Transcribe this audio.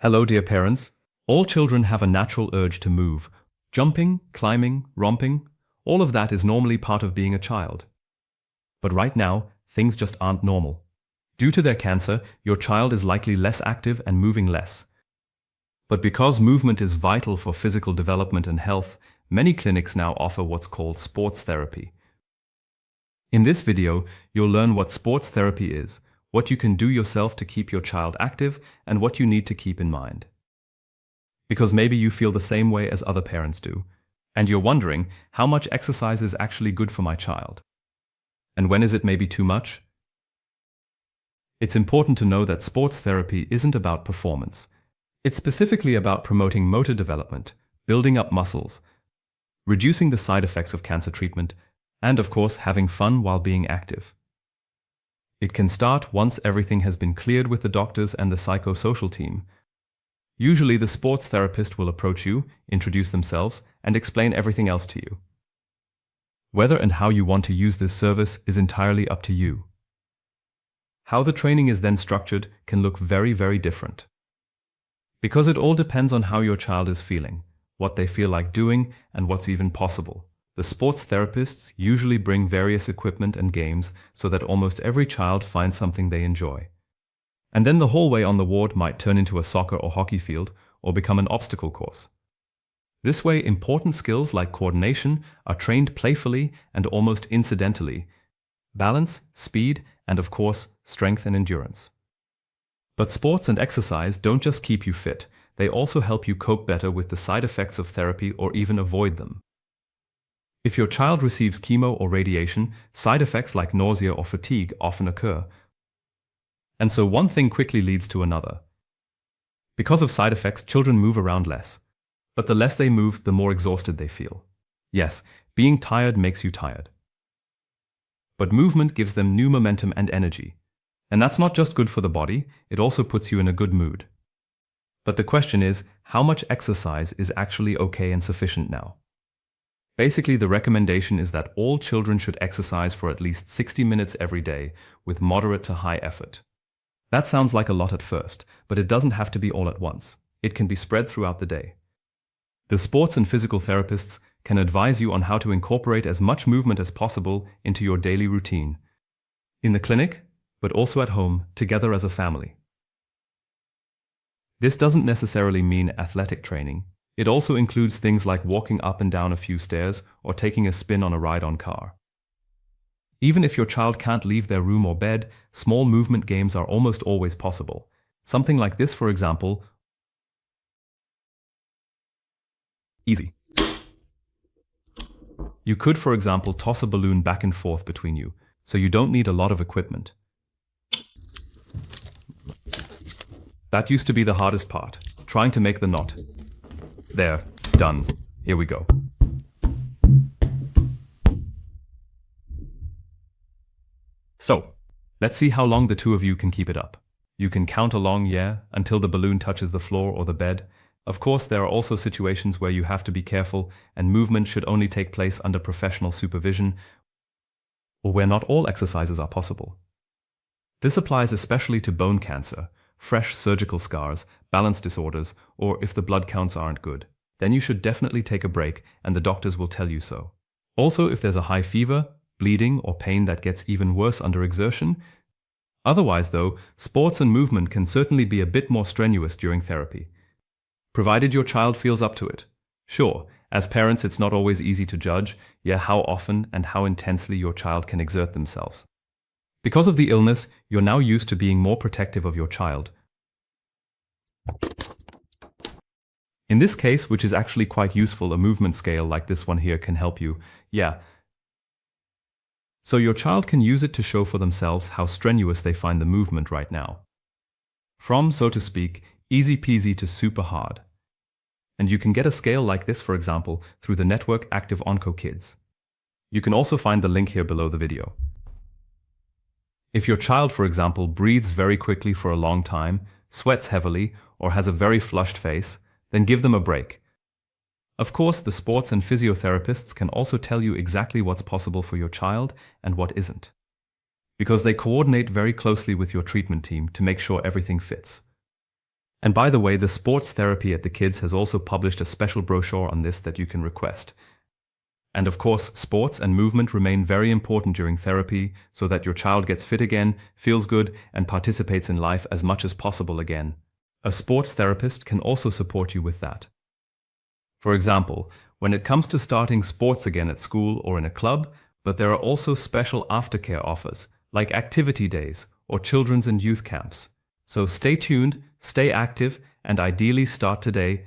Hello, dear parents. All children have a natural urge to move. Jumping, climbing, romping, all of that is normally part of being a child. But right now, things just aren't normal. Due to their cancer, your child is likely less active and moving less. But because movement is vital for physical development and health, many clinics now offer what's called sports therapy. In this video, you'll learn what sports therapy is, what you can do yourself to keep your child active, and what you need to keep in mind. Because maybe you feel the same way as other parents do, and you're wondering how much exercise is actually good for my child. And when is it maybe too much? It's important to know that sports therapy isn't about performance. It's specifically about promoting motor development, building up muscles, reducing the side effects of cancer treatment, and of course having fun while being active. It can start once everything has been cleared with the doctors and the psychosocial team. Usually the sports therapist will approach you, introduce themselves, and explain everything else to you. Whether and how you want to use this service is entirely up to you. How the training is then structured can look very, very different. Because it all depends on how your child is feeling, what they feel like doing, and what's even possible. The sports therapists usually bring various equipment and games so that almost every child finds something they enjoy. And then the hallway on the ward might turn into a soccer or hockey field or become an obstacle course. This way, important skills like coordination are trained playfully and almost incidentally, balance, speed, and of course, strength and endurance. But sports and exercise don't just keep you fit, they also help you cope better with the side effects of therapy or even avoid them. If your child receives chemo or radiation, side effects like nausea or fatigue often occur. And so one thing quickly leads to another. Because of side effects, children move around less. But the less they move, the more exhausted they feel. Yes, being tired makes you tired. But movement gives them new momentum and energy. And that's not just good for the body, it also puts you in a good mood. But the question is, how much exercise is actually okay and sufficient now? Basically, the recommendation is that all children should exercise for at least 60 minutes every day with moderate to high effort. That sounds like a lot at first, but it doesn't have to be all at once. It can be spread throughout the day. The sports and physical therapists can advise you on how to incorporate as much movement as possible into your daily routine, in the clinic, but also at home, together as a family. This doesn't necessarily mean athletic training. It also includes things like walking up and down a few stairs or taking a spin on a ride-on car. Even if your child can't leave their room or bed, small movement games are almost always possible. Something like this, for example. Easy. You could, for example, toss a balloon back and forth between you, so you don't need a lot of equipment. That used to be the hardest part, trying to make the knot. There, done. Here we go. So, let's see how long the two of you can keep it up. You can count along, yeah, until the balloon touches the floor or the bed. Of course, there are also situations where you have to be careful and movement should only take place under professional supervision or where not all exercises are possible. This applies especially to bone cancer, fresh surgical scars, balance disorders, or if the blood counts aren't good. Then you should definitely take a break and the doctors will tell you so. Also, if there's a high fever, bleeding, or pain that gets even worse under exertion. Otherwise though, sports and movement can certainly be a bit more strenuous during therapy, provided your child feels up to it. Sure, as parents it's not always easy to judge, how often and how intensely your child can exert themselves. Because of the illness, you're now used to being more protective of your child. In this case, which is actually quite useful, a movement scale like this one here can help you. So your child can use it to show for themselves how strenuous they find the movement right now. From, so to speak, easy peasy to super hard. And you can get a scale like this, for example, through the network Active OncoKids. You can also find the link here below the video. If your child, for example, breathes very quickly for a long time, sweats heavily, or has a very flushed face, then give them a break. Of course, the sports and physiotherapists can also tell you exactly what's possible for your child and what isn't, because they coordinate very closely with your treatment team to make sure everything fits. And by the way, the sports therapy at the KiTZ has also published a special brochure on this that you can request. And of course, sports and movement remain very important during therapy so that your child gets fit again, feels good, and participates in life as much as possible again. A sports therapist can also support you with that. For example, when it comes to starting sports again at school or in a club, but there are also special aftercare offers, like activity days or children's and youth camps. So stay tuned, stay active, and ideally start today